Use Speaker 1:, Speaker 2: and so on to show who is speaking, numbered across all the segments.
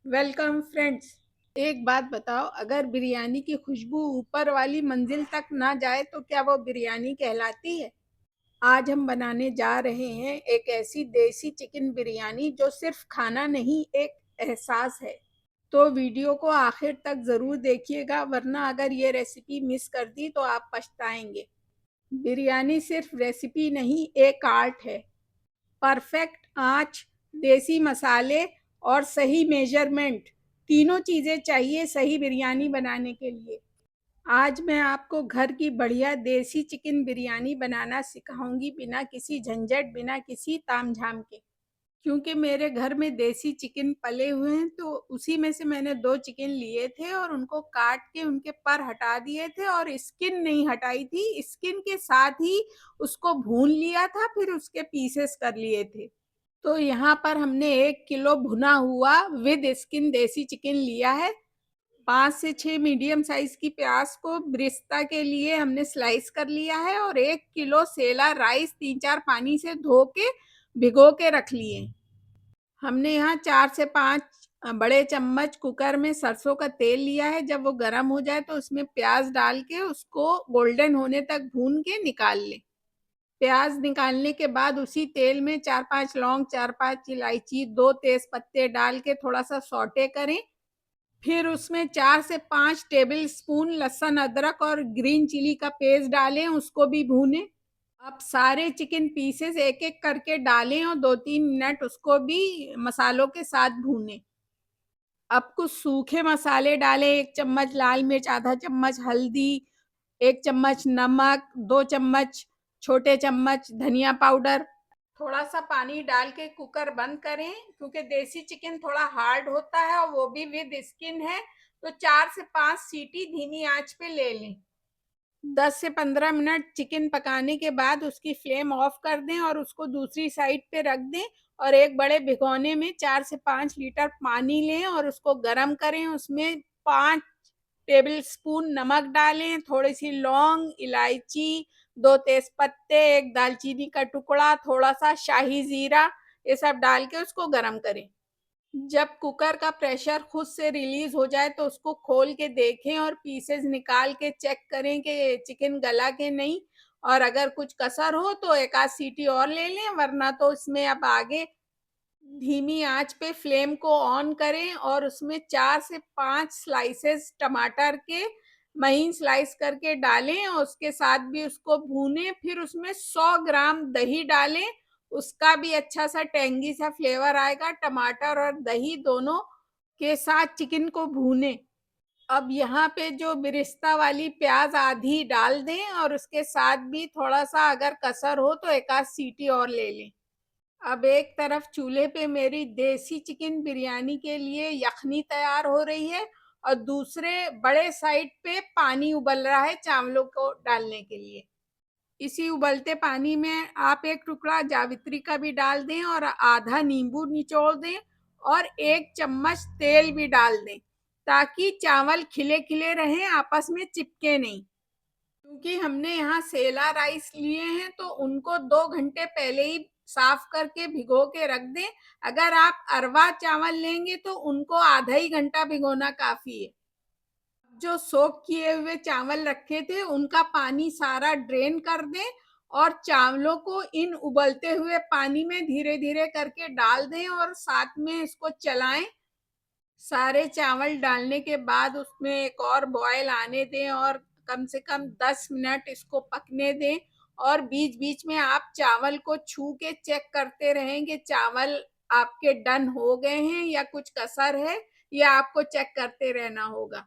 Speaker 1: Welcome friends. एक बात बताओ, अगर बिरयानी की खुशबू ऊपर वाली मंजिल तक ना जाए तो क्या वो बिरयानी कहलाती है? आज हम बनाने जा रहे हैं एक ऐसी देसी चिकन बिरयानी जो सिर्फ खाना नहीं, एक एहसास है। तो वीडियो को आखिर तक ज़रूर देखिएगा, वरना अगर ये रेसिपी मिस कर दी तो आप पछताएंगे। बिरयानी सिर्फ रेसिपी नहीं, एक आर्ट है। परफेक्ट आंच, देसी मसाले और सही मेजरमेंट, तीनों चीज़ें चाहिए सही बिरयानी बनाने के लिए। आज मैं आपको घर की बढ़िया देसी चिकन बिरयानी बनाना सिखाऊंगी, बिना किसी झंझट, बिना किसी तामझाम के। क्योंकि मेरे घर में देसी चिकन पले हुए हैं, तो उसी में से मैंने 2 चिकन लिए थे और उनको काट के उनके पर हटा दिए थे और स्किन नहीं हटाई थी। स्किन के साथ ही उसको भून लिया था, फिर उसके पीसेस कर लिए थे। तो यहाँ पर हमने 1 किलो भुना हुआ विद स्किन देसी चिकन लिया है। 5 से 6 मीडियम साइज की प्याज को ब्रिस्ता के लिए हमने स्लाइस कर लिया है और 1 किलो सेला राइस 3-4 पानी से धो के भिगो के रख लिए। हमने यहाँ 4 से 5 बड़े चम्मच कुकर में सरसों का तेल लिया है। जब वो गर्म हो जाए तो उसमें प्याज डाल के उसको गोल्डन होने तक भून के निकाल लें। प्याज निकालने के बाद उसी तेल में 4-5 लौंग, 4-5 इलायची, 2 तेज पत्ते डाल के थोड़ा सा सौटे करें। फिर उसमें 4 से 5 टेबल स्पून लहसुन, अदरक और ग्रीन चिली का पेस्ट डालें, उसको भी भूनें। अब सारे चिकन पीसेस एक एक करके डालें और 2-3 मिनट उसको भी मसालों के साथ भूनें। अब कुछ सूखे मसाले डालें, 1 चम्मच लाल मिर्च, आधा चम्मच हल्दी, 1 चम्मच नमक, 2 चम्मच छोटे चम्मच धनिया पाउडर। थोड़ा सा पानी डाल के कुकर बंद करें, क्योंकि देसी चिकन थोड़ा हार्ड होता है और वो भी विद स्किन है। तो 4 से 5 सीटी धीमी आंच पे ले लें। 10 से 15 मिनट चिकन पकाने के बाद उसकी फ्लेम ऑफ कर दें और उसको दूसरी साइड पे रख दें। और एक बड़े भिगोने में 4 से 5 लीटर पानी लें और उसको गर्म करें। उसमें 5 टेबल स्पून नमक डालें, थोड़ी सी लौंग, इलायची, 2 तेज पत्ते, 1 दालचीनी का टुकड़ा, थोड़ा सा शाही जीरा, ये सब डाल के उसको गर्म करें। जब कुकर का प्रेशर खुद से रिलीज हो जाए तो उसको खोल के देखें और पीसेस निकाल के चेक करें कि चिकन गला के नहीं। और अगर कुछ कसर हो तो एक आध सीटी और ले लें, वरना तो इसमें अब आगे धीमी आंच पे फ्लेम को ऑन करें और उसमें 4 से 5 स्लाइसेस टमाटर के महीन स्लाइस करके डालें और उसके साथ भी उसको भूनें। फिर उसमें 100 ग्राम दही डालें, उसका भी अच्छा सा टेंगी सा फ्लेवर आएगा। टमाटर और दही दोनों के साथ चिकन को भूनें। अब यहाँ पे जो बिरिस्ता वाली प्याज आधी डाल दें और उसके साथ भी थोड़ा सा अगर कसर हो तो एक आध सीटी और ले लें। अब एक तरफ चूल्हे पे मेरी देसी चिकन बिरयानी के लिए यखनी तैयार हो रही है और दूसरे बड़े साइड पे पानी उबल रहा है चावलों को डालने के लिए। इसी उबलते पानी में आप 1 टुकड़ा जावित्री का भी डाल दें और आधा नींबू निचोड़ दें और 1 चम्मच तेल भी डाल दें, ताकि चावल खिले खिले रहें, आपस में चिपके नहीं। क्योंकि हमने यहाँ सेला राइस लिए हैं तो उनको 2 घंटे पहले ही साफ करके भिगो के रख दें। अगर आप अरवा चावल लेंगे तो उनको आधा ही घंटा भिगोना काफी है। जो सोक किए हुए चावल रखे थे उनका पानी सारा ड्रेन कर दें और चावलों को इन उबलते हुए पानी में धीरे धीरे करके डाल दें और साथ में इसको चलाएं। सारे चावल डालने के बाद उसमें एक और बॉयल आने दें और कम से कम 10 मिनट इसको पकने दें। और बीच बीच में आप चावल को छू के चेक करते रहेंगे चावल आपके डन हो गए हैं या कुछ कसर है, या आपको चेक करते रहना होगा।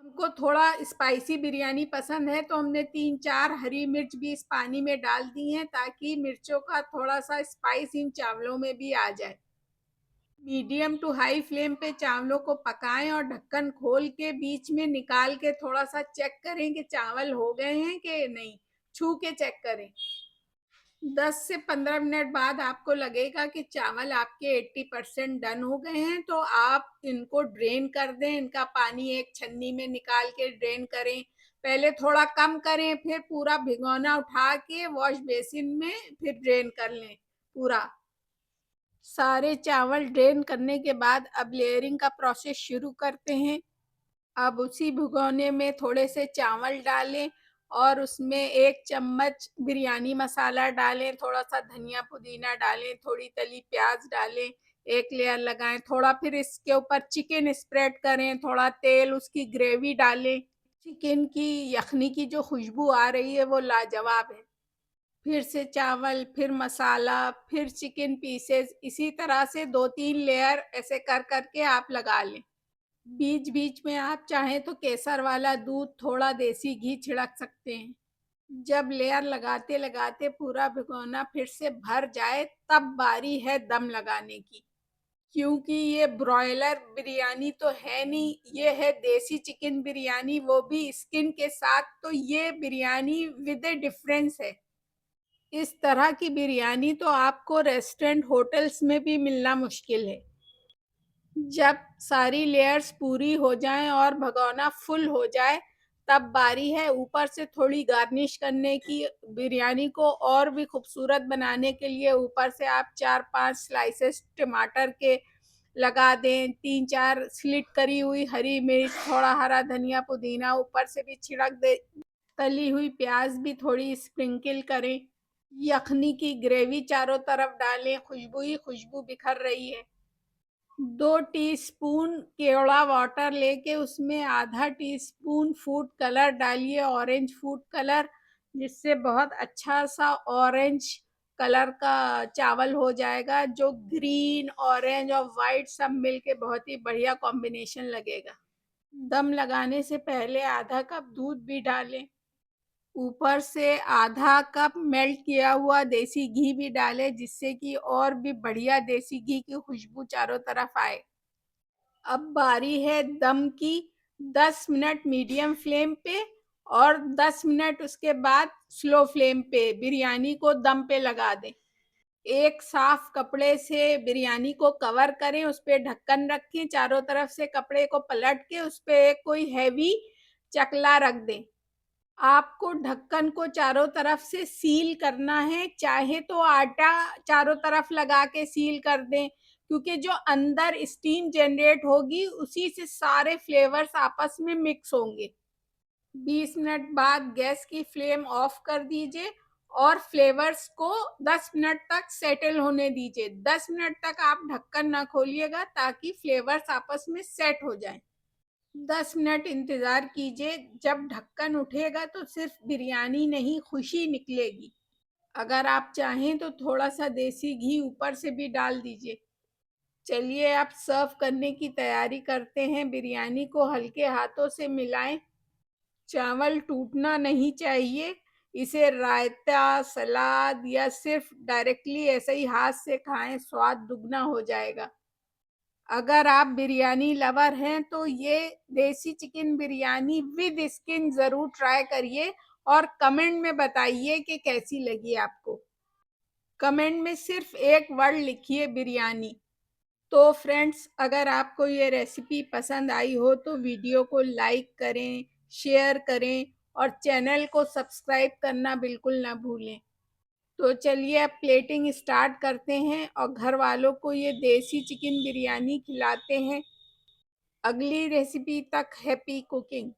Speaker 1: हमको थोड़ा स्पाइसी बिरयानी पसंद है तो हमने 3-4 हरी मिर्च भी इस पानी में डाल दी हैं, ताकि मिर्चों का थोड़ा सा स्पाइस इन चावलों में भी आ जाए। मीडियम टू हाई फ्लेम पे चावलों को पकाएं और ढक्कन खोल के बीच में निकाल के थोड़ा सा चेक करें कि चावल हो गए हैं कि नहीं। छू के चेक करें। 10 से 15 मिनट बाद आपको लगेगा कि चावल आपके 80% डन हो गए हैं, तो आप इनको ड्रेन कर दें। इनका पानी एक छन्नी में निकाल के ड्रेन करें। पहले थोड़ा कम करें, फिर पूरा भिगोना उठा के वॉश बेसिन में फिर ड्रेन कर लें पूरा। सारे चावल ड्रेन करने के बाद अब लेयरिंग का प्रोसेस शुरू करते हैं। अब उसी भगोने में थोड़े से चावल डालें और उसमें 1 चम्मच बिरयानी मसाला डालें, थोड़ा-सा धनिया पुदीना डालें, थोड़ी तली प्याज़ डालें, 1 लेयर लगाएँ, थोड़ा फिर इसके ऊपर चिकन स्प्रेड करें, थोड़ा तेल उसकी ग्रेवी डालें। चिकन की यखनी की जो खुशबू आ रही है वो लाजवाब है। फिर से चावल, फिर मसाला, फिर चिकन पीसेस, इसी तरह से 2-3 लेयर ऐसे कर के आप लगा लें। बीच-बीच में आप चाहें तो केसर वाला दूध, थोड़ा देसी घी छिड़क सकते हैं। जब लेयर लगाते-लगाते पूरा भिगोना फिर से भर जाए, तब बारी है दम लगाने की। क्योंकि ये ब्रॉयलर बिरयानी तो है नहीं, ये है देसी चिकन बिरयानी, वो भी स्किन के साथ, तो ये बिरयानी विद ए डिफरेंस है। इस तरह की बिरयानी तो आपको रेस्टोरेंट, होटल्स में भी मिलना मुश्किल है। जब सारी लेयर्स पूरी हो जाएं और भगोना फुल हो जाए, तब बारी है ऊपर से थोड़ी गार्निश करने की। बिरयानी को और भी खूबसूरत बनाने के लिए ऊपर से आप 4-5 स्लाइसेस टमाटर के लगा दें, 3-4 स्लिट करी हुई हरी मिर्च, थोड़ा हरा धनिया पुदीना ऊपर से भी छिड़क दें। तली हुई प्याज भी थोड़ी स्प्रिंकल करें। यखनी की ग्रेवी चारों तरफ डालें, खुशबू ही खुशबू बिखर रही है। 2 टीस्पून केवड़ा वाटर लेके उसमें आधा टीस्पून फूड कलर डालिए, ऑरेंज फूड कलर, जिससे बहुत अच्छा सा ऑरेंज कलर का चावल हो जाएगा, जो ग्रीन, ऑरेंज और वाइट सब मिलके बहुत ही बढ़िया कॉम्बिनेशन लगेगा। दम लगाने से पहले आधा कप दूध भी डालें। ऊपर से आधा कप मेल्ट किया हुआ देसी घी भी डालें, जिससे कि और भी बढ़िया देसी घी की खुशबू चारों तरफ आए। अब बारी है दम की। 10 मिनट मीडियम फ्लेम पे और 10 मिनट उसके बाद स्लो फ्लेम पे बिरयानी को दम पे लगा दें। एक साफ कपड़े से बिरयानी को कवर करें, उस पे ढक्कन रखें, चारों तरफ से कपड़े को पलट के उस पे कोई हैवी चकला रख दें। आपको ढक्कन को चारों तरफ से सील करना है, चाहे तो आटा चारों तरफ लगा के सील कर दें, क्योंकि जो अंदर स्टीम जनरेट होगी उसी से सारे फ्लेवर्स आपस में मिक्स होंगे। 20 मिनट बाद गैस की फ्लेम ऑफ कर दीजिए और फ्लेवर्स को 10 मिनट तक सेटल होने दीजिए। 10 मिनट तक आप ढक्कन ना खोलिएगा ताकि फ्लेवर्स आपस में सेट हो जाएं। 10 मिनट इंतज़ार कीजिए, जब ढक्कन उठेगा तो सिर्फ बिरयानी नहीं, खुशी निकलेगी। अगर आप चाहें तो थोड़ा-सा देसी घी ऊपर से भी डाल दीजिए। चलिए अब सर्व करने की तैयारी करते हैं। बिरयानी को हल्के हाथों से मिलाएं, चावल टूटना नहीं चाहिए। इसे रायता, सलाद या सिर्फ डायरेक्टली ऐसे ही हाथ से खाएं, स्वाद दुगना हो जाएगा। अगर आप बिरयानी लवर हैं तो ये देसी चिकन बिरयानी विद स्किन ज़रूर ट्राई करिए और कमेंट में बताइए कि कैसी लगी आपको। कमेंट में सिर्फ एक वर्ड लिखिए, बिरयानी। तो फ्रेंड्स, अगर आपको ये रेसिपी पसंद आई हो तो वीडियो को लाइक करें, शेयर करें और चैनल को सब्सक्राइब करना बिल्कुल ना भूलें। तो चलिए अब प्लेटिंग स्टार्ट करते हैं और घर वालों को ये देसी चिकन बिरयानी खिलाते हैं। अगली रेसिपी तक हैप्पी कुकिंग।